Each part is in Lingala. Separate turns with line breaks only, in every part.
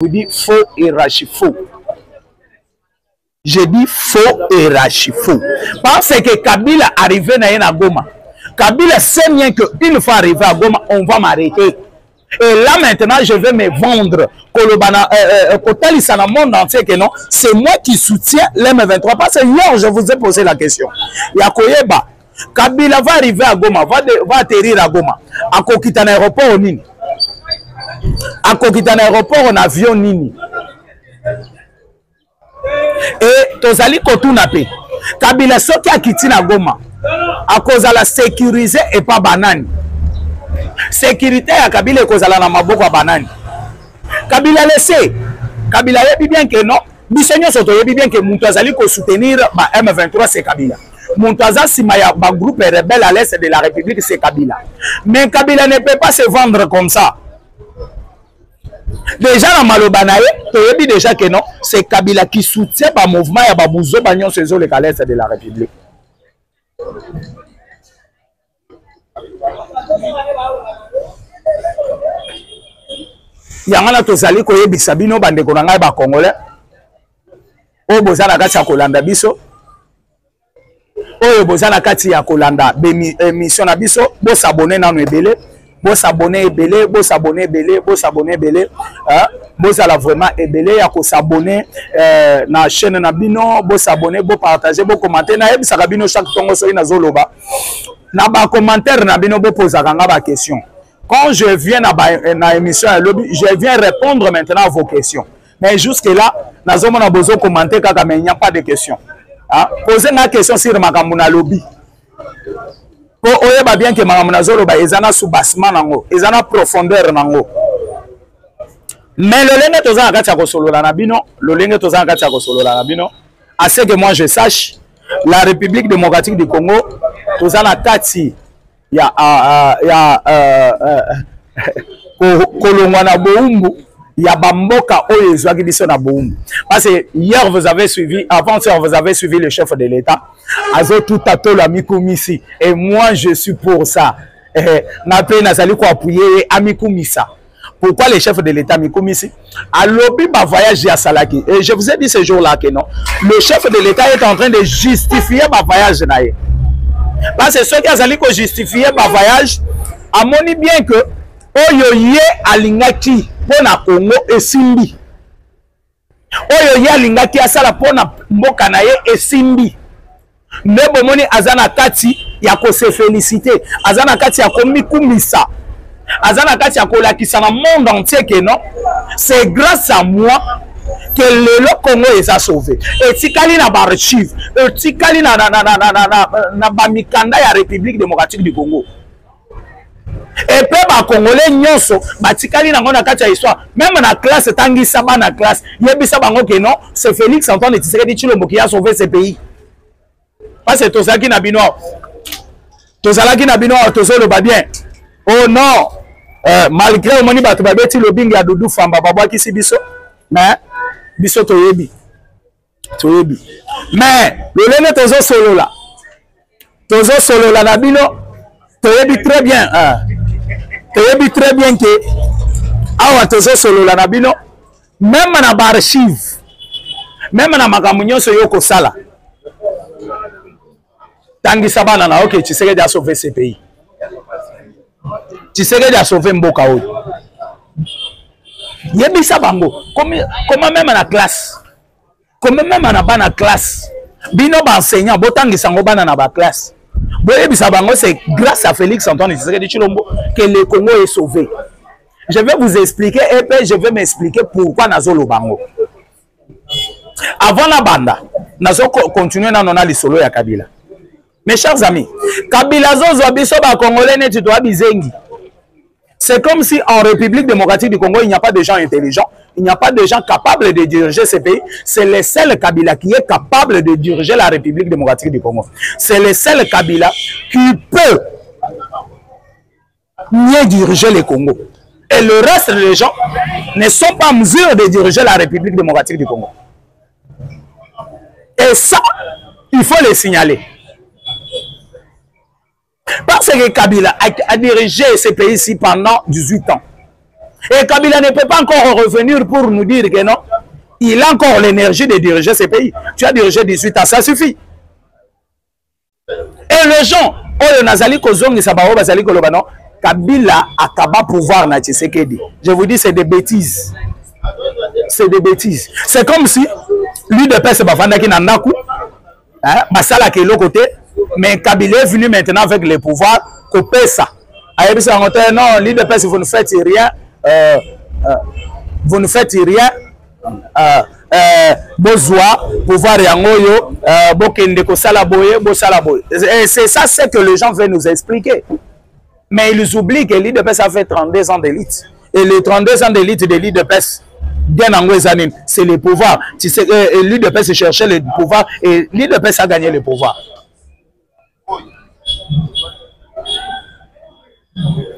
vous dis faux et rachifaux. Je dis faux et rachifaux. Parce que Kabila arrivé à Goma. Kabila sait bien qu'une fois arrivé à Goma, on va m'arrêter. Et là maintenant, je vais me vendre. Monde entier que non, c'est moi qui soutiens l'M23. Parce que hier, je vous ai posé la question. Yakoyeba, Kabila va arriver à Goma, va atterrir à Goma. À quitter un aéroport au Nini. À quitter un aéroport en avion Nini. Et Tozali Kotunape. Kabila soki a quitté na Goma. À cause de la sécurité et pas banane. Sécurité à Kabila cause de la maboko à banane. Kabila laissé. Kabila yebi bien que non. Bisenyo soto yebi bien que Moutazali ko soutenir ba M23 c'est Kabila. Moutaza Simaya ba groupe rebelle à l'est de la République c'est Kabila. Mais Kabila ne peut pas se vendre comme ça. Déjà dans Malobanaye, tu as dit déjà que non, c'est Kabila qui soutient le mouvement et le bouzo bagnon ces eaux les l'est de la République. Yangana tozali ko yebisa bino bande ko ngai ba congolais. O bozana kati ya kolanda biso. O bozana kati ya kolanda émission na biso, bo s'abonner na no ebele. Bo s'abonner ebele, bo s'abonner ebele, bo s'abonner ebele. Bo ça vraiment ebele ya ko s'abonner na chaîne na bino, bo s'abonner, bo partager, bo commenter na yebisa ka bino chaque tongo so ina zoloba. Na ba commentaire na bino bo poser nga ba question. Quand je viens à l'émission, je viens répondre maintenant à vos questions. Mais jusque-là, nous avons besoin de commenter car il n'y a pas de questions. Posez une question sur ma lobby. Pour bien que ma zoloba ezana sous-bassement nango, ezana profondeur nango. Mais le lenge toza akati ko solo la nabino, le lenge toza akati ko solo la nabino. À ce que moi je sache, la République démocratique du Congo toza na kati ya kolongwa na boumbu ya bamboka oyo ezwaki biso na boumbu. Parce que hier vous avez suivi, avant-hier vous avez suivi le chef de l'État azo tout atola mikumisi et moi je suis pour ça. Na pe nazali ko appuyer amikumisa. Pourquoi le chef de l'État mikumisi a lobby ba voyage à Salaki? Et je vous ai dit ce jour-là que non, le chef de l'État est en train de justifier ba voyage naie. Parce que ceux qui ont justifié ma voyage, a moni bien que Oyoye alingaki pona Congo et Simbi. Oyoye alingaki asala pona mboka na ye et Simbi. Nebo moni azana kati ya ko se féliciter, azana kati ya ko mikumisa. Azana kati ya ko lakisa na monde entier que non, c'est grâce à moi que le Congo est sauvé. Et tikali na archive, et tikali na bamikanda ya République démocratique du Congo. Et peu ba Congolais nyonso ba tikali na ngona kati ya histoire, même na classe tangi saba na classe, yebisa bango que non, c'est Félix Antoine Tshisekedi Tshilombo qui a sauvé ce pays. Parce que tozaki na bino. Tozalaki na bino tozolo ba bien. Oh non, malgré omoni ba tobabeti lobingi ya Doudou Famba babwaki si biso. Mais biso toyebi mais le lene tozo solo la nabino toyebi très bien que awa tozo solo la nabino même na ba archive même na makambo nyonso yoko sala tangi sabana na OK Tshisekedi a sauvé ce pays, Tshisekedi a sauvé mboka oyo. Yebisa bango comment même na classe, comment même na bana classe bino ba enseignant botangisa ngo bana na ba classe boyebisa bango c'est grâce à Félix Antoine Tshisekedi Tshilombo que le Congo est sauvé. Je vais vous expliquer et puis je vais m'expliquer pourquoi nazolo bango. Avant la banda nazo continuer na nona lisolo ya Kabila. Mes chers amis, Kabila zozo biso ba congolais neti to abizengi. C'est comme si en République démocratique du Congo, il n'y a pas de gens intelligents, il n'y a pas de gens capables de diriger ce pays. C'est le seul Kabila qui est capable de diriger la République démocratique du Congo. C'est le seul Kabila qui peut mieux diriger le Congo. Et le reste des gens ne sont pas en mesure de diriger la République démocratique du Congo. Et ça, il faut le signaler. Parce que Kabila a dirigé ce pays-ci pendant 18 ans. Et Kabila ne peut pas encore revenir pour nous dire que non, il a encore l'énergie de diriger ce pays. Tu as dirigé 18 ans, ça suffit. Et les gens, oh, Nazali Kozongi Sabao, Bazali Kolobano, Kabila a kaba pouvoir na Tshisekedi. Je vous dis, c'est des bêtises. C'est des bêtises. C'est comme si lui de paix se bavanda qui n'a pas coup, Basala qui est l'autre côté, mais Kabila est venu maintenant avec le pouvoir, couper ça. Non, lui de paix, vous ne faites rien. Vous ne faites rien. Bozoa, pouvoir yangoyo, bokende ko salaboye, bo salaboye. Et c'est ça, c'est que les gens veulent nous expliquer. Mais ils oublient que l'IDPS a fait 32 ans d'élite. Et les 32 ans d'élite de l'IDPS, bien en Ouézanine, c'est le pouvoir. Tu sais, l'IDPS cherchait le pouvoir et l'IDPS a gagné le pouvoir.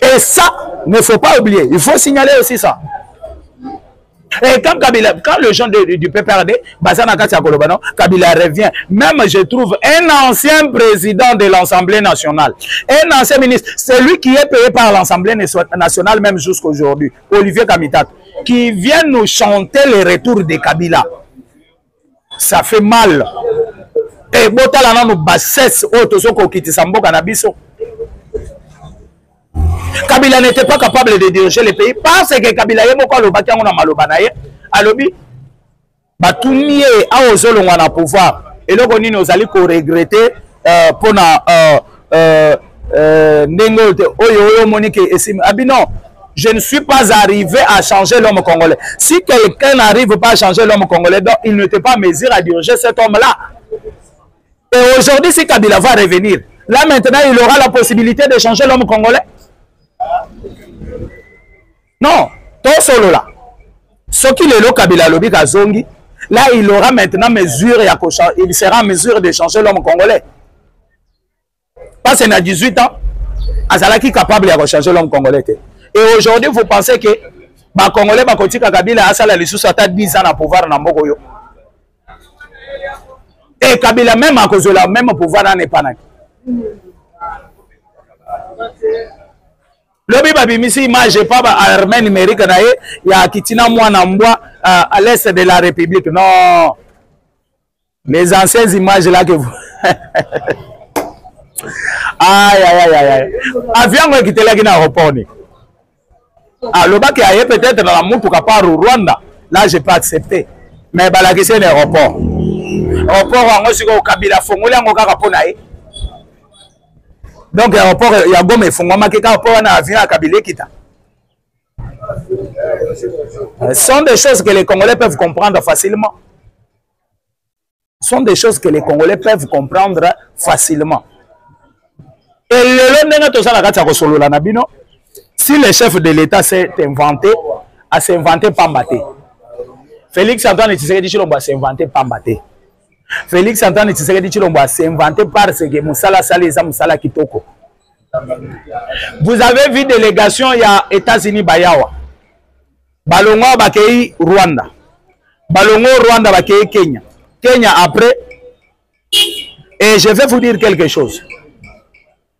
Et ça, il ne faut pas oublier. Il faut signaler aussi ça. Et quand Kabila, quand le gens du PPRD, Kabila revient, même je trouve un ancien président de l'Assemblée nationale, un ancien ministre, c'est lui qui est payé par l'Assemblée nationale même jusqu'aujourd'hui, Olivier Kamitat, qui vient nous chanter le retour de Kabila. Ça fait mal. Et Botalana nous bassesse, Otosoko Kitisambo Kanabiso. Kabila n'était pas capable de diriger le pays parce que Kabila est beaucoup le bâtiment na malobanaye alobi batumie a ozolo wana pouvoir et là on nous allons regretter pour na nengote oyo monique esim abino je ne suis pas arrivé à changer l'homme congolais. Si quelqu'un n'arrive pas à changer l'homme congolais, donc il n'était pas mesure à diriger cet homme-là. Et aujourd'hui, si Kabila va revenir, là maintenant il aura la possibilité de changer l'homme congolais. Non, tout solo là. Ce qui est le Kabila Lobi Kazongi, là il aura maintenant mesure, il sera en mesure de changer l'homme congolais. Parce qu'il a 18 ans, Azala qui est capable de changer l'homme congolais. Et aujourd'hui, vous pensez que les Congolais, Kabila a 10 ans à pouvoir dans Mogoyo. Et Kabila même à cause de la même pouvoir dans les Panak. Lobi babimisi image pas armée numérique na ye ya kitina mwana mbwa à l'est de la République. Non. Les anciennes images là que vous aïe aïe aïe aïe. Avion qui était là qui n'a report ni. Ah le bac est peut-être dans la montre par Rwanda. Là je peux accepter. Mais la question est report. Report en aussi au Kabila fongola ngo kaka pona ye. Donc, l'aéroport, il y a gomme et fongoma qui a un avion à Kabila Kita. Ce sont des choses que les Congolais peuvent comprendre facilement. Ce sont des choses que les Congolais peuvent comprendre facilement. Et le si le chef de l'État s'est inventé, à s'inventer Pambaté. Félix Antoine Tshisekedi Tshilombo s'est inventé Pambaté. Félix Antoine Tshisekedi Tshilombo s'est inventé parce que Moussala Salisa Moussala Kitoko. Vous avez vu délégation, il y a États-Unis Bayawa. Balongo Bakei Rwanda. Balongo Rwanda Bakei Kenya. Kenya après. Et je vais vous dire quelque chose.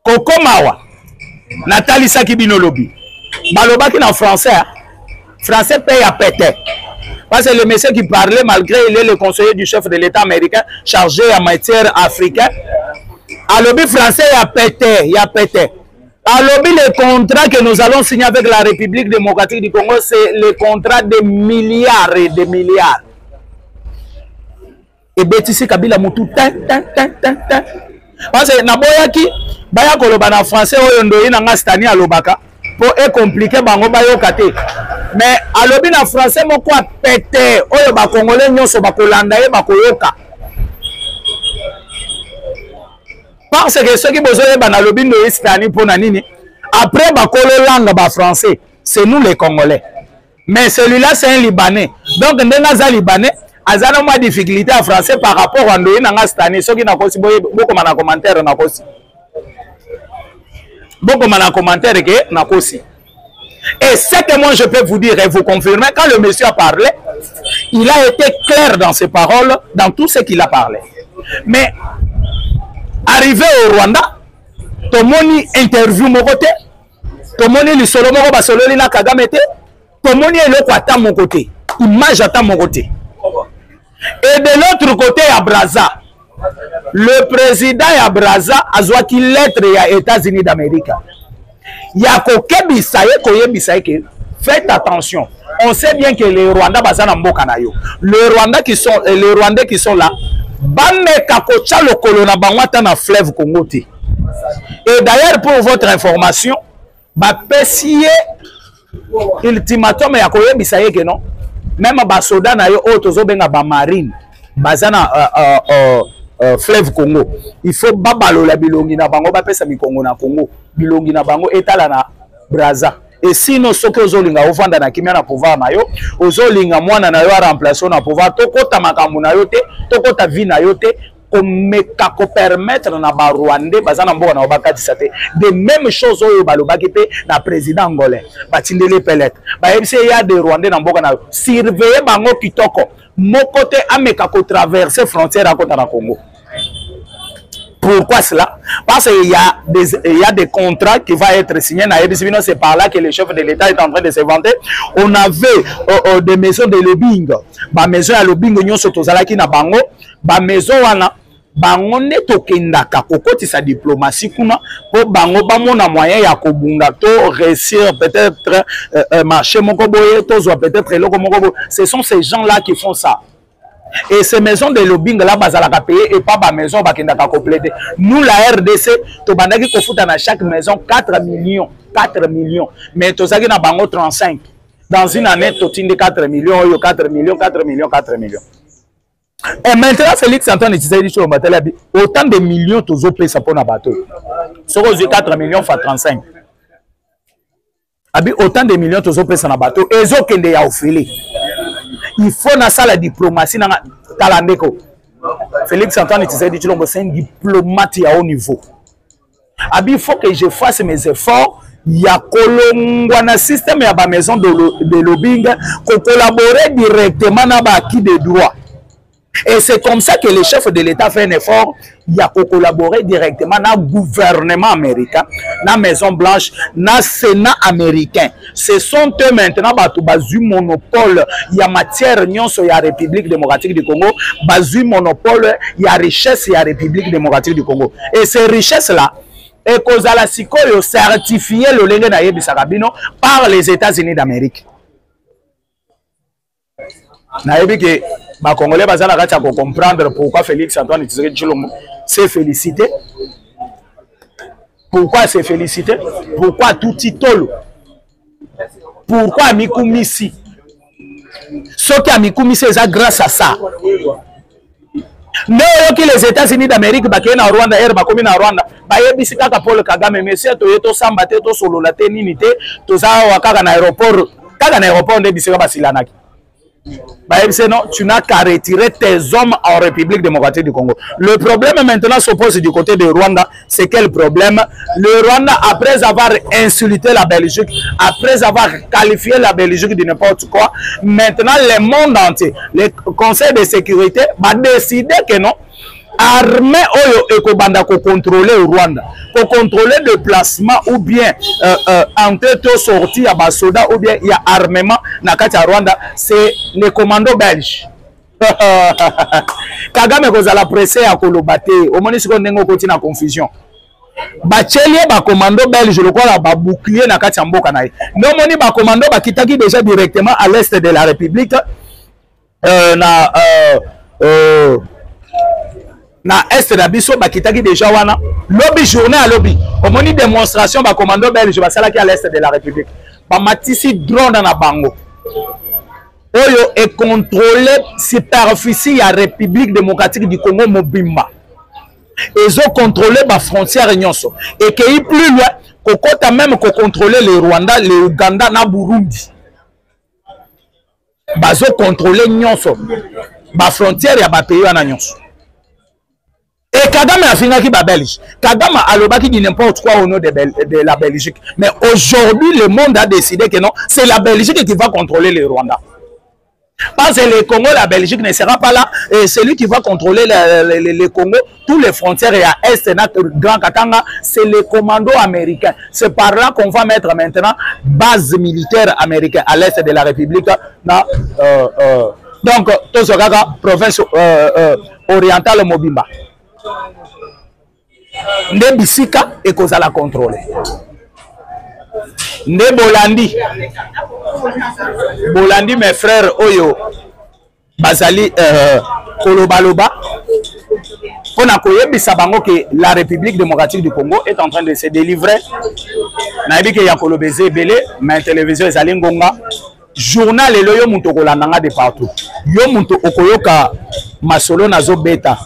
Koko Mawa. Nathalie Sakibino Lobi. Balobaki en français. Français paye à péter. Parce que le monsieur qui parlait, malgré il est le conseiller du chef de l'État américain chargé en matière africaine, à lobby français, il y a pété, il y a pété. À lobby, le contrat que nous allons signer avec la République démocratique du Congo, c'est le contrat de milliards et de milliards. Et Bétissi Kabila Moutou, parce que Naboyaki, Baya Kolobana français, Oyondo, Inanga Stani à Lobaka, pour être compliqué, Bango Bayo Kate. Mais à l'objet en français, mon quoi pété, oyo ba congolais nyonso ba kolanda ye ba koyoka. Parce que ceux qui besoin ba na lobby no hispani pona nini, après ba kolo langue ba français, c'est nous les Congolais. Mais celui-là c'est un Libanais. Donc ndenga za Libanais, azana ma difficulté en français par rapport à ndoyi nanga stani, ceux qui na kosi beaucoup mana commentaire na kosi. Beaucoup mana commentaire que na kosi. Et ce que moi je peux vous dire et vous confirmer, quand le monsieur a parlé, il a été clair dans ses paroles, dans tout ce qu'il a parlé. Mais, arrivé au Rwanda, tout le monde interview mon côté, tout le monde lui solo mon basololi na Kagame, Tomoni eloko ata mon côté. Image ata mon côté. Et de l'autre côté, à Brazza, le président à Brazza a joué qu'il lettre aux États-Unis d'Amérique. Il y a faites attention. On sait bien que les Rwandais les Rwandais qui sont là, le colonna na fleuve Congo. Et d'ailleurs, pour votre information, ultimatum ya koyebisa ye que non même ba soda na yo otozo benga ba marine bazana fleuve Congo il faut babalola bilongi na bango ba pesa mikongo na Congo bilongi na bango etala na Brazza et sinon soki ozolinga ovanda na kimia na pouvoir na yo ozolinga mwana na yo a remplacer na pouvoir tokota makambo na yo te tokota vie na yo te komeka ko permettre na ba Rwandais bazana mboka na bakatisa te de même chose oyo balobaki pe na président angolais batindele pelette ba yebise ya de Rwandais na mboka na surveiller bango kitoko moko te ameka ko traverser frontière à côté na Congo. Pourquoi cela? Parce qu'il y a des contrats qui vont être signés. C'est par là que le chef de l'État est en train de se vanter. On avait des maisons de lobbying. Ba maison à lobbying nyo sotozalaki na bango. Ba maison wana bango ne tokendaka kokoti sa diplomatie kuna po bango bamona moyen ya kobunda to réussir peut-être marché moko boye to zo peut-être eloko moko boye. Ce sont ces gens-là qui font ça. Et ces maisons de lobbying là bazalaka payer et pas ba maison bakendaka compléter. Nous la RDC to bandaki ko futa na chaque maison 4 millions mais to zaki na bango 35 dans une année to tinde 4 millions 4 millions. Et maintenant Félix Antoine Tshisekedi sur Matelabi autant de millions to zo pesa pour na bateau. Soko 4 millions fois 35. Abi autant de millions to zo pesa na bateau et zo kende ya ofili. Il faut na la diplomatie na talandeko. Félix Antoine Tshisekedi Tshilombo c'est un diplomate à haut niveau. Abi il faut que je fasse mes efforts. Il y a kolongwa na système ya ba maison de lobbying ko collaborer directement na ba acquis de droit. Et c'est comme ça que le chef de l'État fait un effort. Il y a collaborer directement dans le gouvernement américain, dans la Maison Blanche, dans le Sénat américain. Ce sont eux maintenant qui ont monopole. Il y a matière, il y a République démocratique du Congo. Il monopole, il y a richesse, il y a République démocratique du Congo. Et ces richesses-là, et kozala sikoyo certifié le lenge na yebisakabino par les États-Unis d'Amérique. Nayebi que les Congolais vont comprendre pourquoi Félix Antoine Tshisekedi Tshilombo s'est félicité. Pourquoi s'est félicité? Pourquoi tout titolo? Pourquoi Mikumisi? Ce qui a Mikumisi, c'est grâce à ça. Mais les États-Unis d'Amérique, na Rwanda, bakomi na Rwanda, bayebisi kaka Paul Kagame, monsieur to samba te to solo la te nini te to za wakaka na aéroport, kaka na aéroport nde bisika basilanaki. Non, tu n'as qu'à retirer tes hommes en République démocratique du Congo. Le problème maintenant se pose du côté de Rwanda. C'est quel problème? Le Rwanda, après avoir insulté la Belgique, après avoir qualifié la Belgique de n'importe quoi, maintenant le monde entier, le Conseil de sécurité va décider que non, armée oyo ekobanda ko contrôler au Rwanda, ko contrôler le placement ou bien entrée to sortie à basoda ou bien il y a armement na kati ya Rwanda, c'est les commandos belges. Kagame kozala pressé à kolobate, au moins siko ndengo koti na confusion. Bachelie ba commando belge le quoi ba bouclier na kati ya mboka na ye. Non moni ba commando ba kitaki déjà directement à l'est de la République na est de biso bakitaki déjà wana lobby journée à lobby omoni démonstration ba commando belge basalaki à l'est de la République ba matisi drone na bango oyo est contrôlé superficie ya République démocratique du Congo mobimba ils ont contrôlé ba frontière nyonso et que plus loin kokota même ko contrôler le Rwanda le Uganda na Burundi bazo contrôler nyonso ba frontière ya ba pays wana nyonso. Et Kagame a fini avec la Belgique. Kagame a lobaki dit n'importe quoi au nom de la Belgique. Mais aujourd'hui, le monde a décidé que non, c'est la Belgique qui va contrôler le Rwanda. Parce que le Congo, la Belgique ne sera pas là. Et celui qui va contrôler le Congo, tous les frontières et à Est, notre Grand Katanga, c'est les commandos américains. C'est par là qu'on va mettre maintenant base militaire américaine à l'Est de la République. Donc, tout ce cas, province orientale Mobimba. Nde Bisika et qu'on la contrôler. Nde Bolandi, mes frères, Oyo, Bazali, Kolobaloba, on a que la République démocratique du Congo est en train de se délivrer. Naïbi que Yakolo Bézé Belé, mais télévision est allée Ngonga. Journal et yo muto kolandanga de partout. Yo muto okoyoka masolo nazo beta.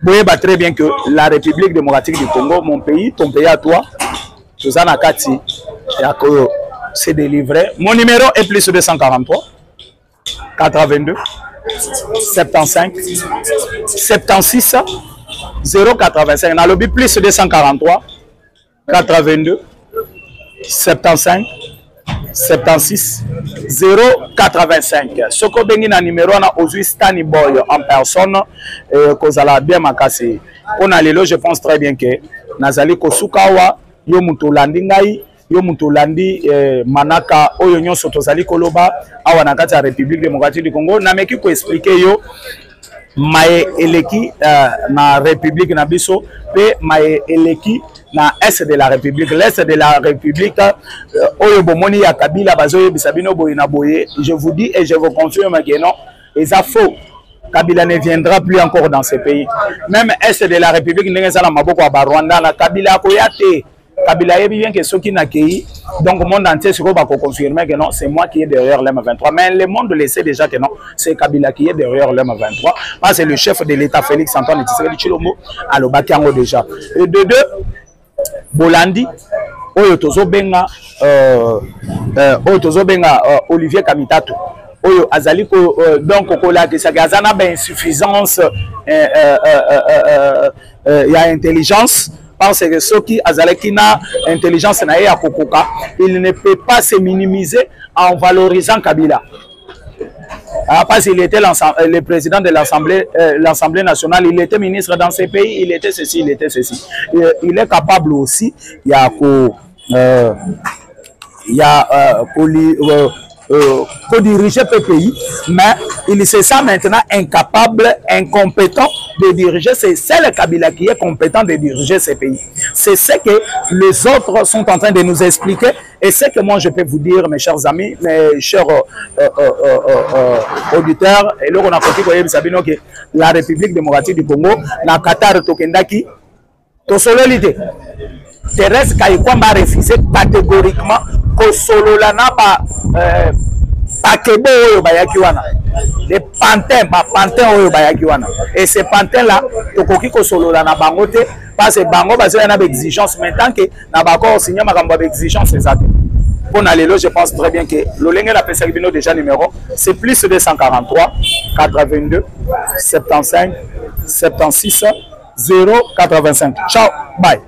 Vous voyez très bien que la République démocratique du Congo, mon pays, ton pays à toi, Susanna Kati, s'est délivré. Mon numéro est plus 243 82 75 76 085. Dans le but plus 243 82 75 76 085. Ce qu'on bengi na numéro na Ozui Stani Boy en personne kozala bien makasi. On a lelo, je pense très bien que nazali kosukawa yo muto landi ngai yo muto landi manaka oyo nyonso tozali koloba awa na kati ya République démocratique du Congo na meki ko expliquer yo maye eleki na République na biso pe maye eleki na Est de la République, l'Est de la République, Oyo Bomoni ya Kabila Bazoye Bisabino Boyina Boye, je vous dis et je vous confirme que non, et ça faux. Kabila ne viendra plus encore dans ce pays. Même Est de la République, Nengesala Maboko à Rwanda, na Kabila Koyate, Kabila est bien que ceux qui n'accueillent, donc le monde entier se va confirmer que non, c'est moi qui est derrière l'M23. Mais le monde le sait déjà que non, c'est Kabila qui est derrière l'M23. Parce que le chef de l'État, Félix Antoine Tshisekedi Tshilombo, à l'Obakiango déjà. Et de deux, Bolandi, Oyo Tozobenga, Olivier Kamitato, Oyo Azaliko, donc Kokola, que ça gazana ben insuffisance, il y a intelligence, parce que ceux qui Azalekina intelligence na ya Kokoka, il ne peut pas se minimiser en valorisant Kabila. Parce qu'il était le président de l'Assemblée nationale, il était ministre dans ces pays, il était ceci, il était ceci. Il est capable aussi, il y a diriger ce pays, mais il se sent maintenant incapable, incompétent de diriger. C'est le Kabila qui est compétent de diriger ces pays. C'est ce que les autres sont en train de nous expliquer et c'est que moi je peux vous dire, mes chers amis, mes chers auditeurs, et là on a compris que la République démocratique du Congo, la Qatar Tokendaki, Tosololité. Thérèse Kaïkwamba a refusé catégoriquement que solo lana pakebo oyo bayaki wana les pantins oyo bayaki wana et ces pantins là tokoki ko solo lana bango te parce que bango bazo na exigence maintenant que na bako signer makambo exigence exacte pour na lelo je pense très bien que l'olenge la pesa bino déjà numéro c'est plus 243 82 75 76 085. Ciao, bye.